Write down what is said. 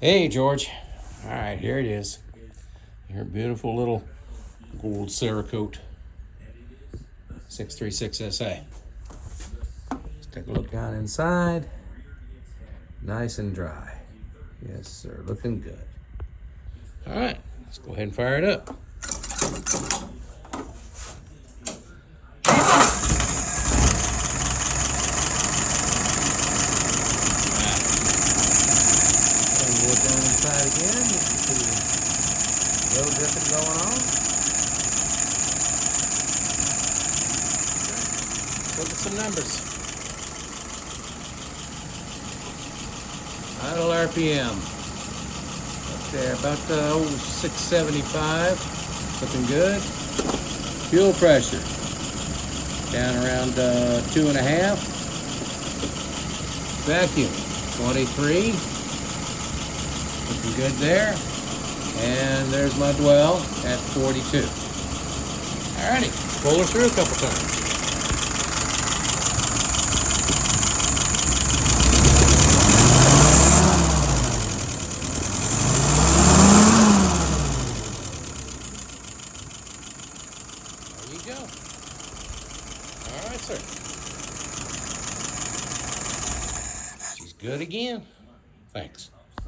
Hey, George. All right, here it is. Your beautiful little gold Cerakote 636 SA. Let's take a look down inside. Nice and dry. Yes, sir. Looking good. All right, let's go ahead and fire it up. Wood down inside again. You can see the low dripping going on. Look at some numbers. Idle RPM. Up there, about 675. Looking good. Fuel pressure. Down around 2.5. Vacuum. 23. Looking good there. And there's my dwell at 42. Alrighty, pull her through a couple times. There you go. Alright, sir. She's good again. Thanks.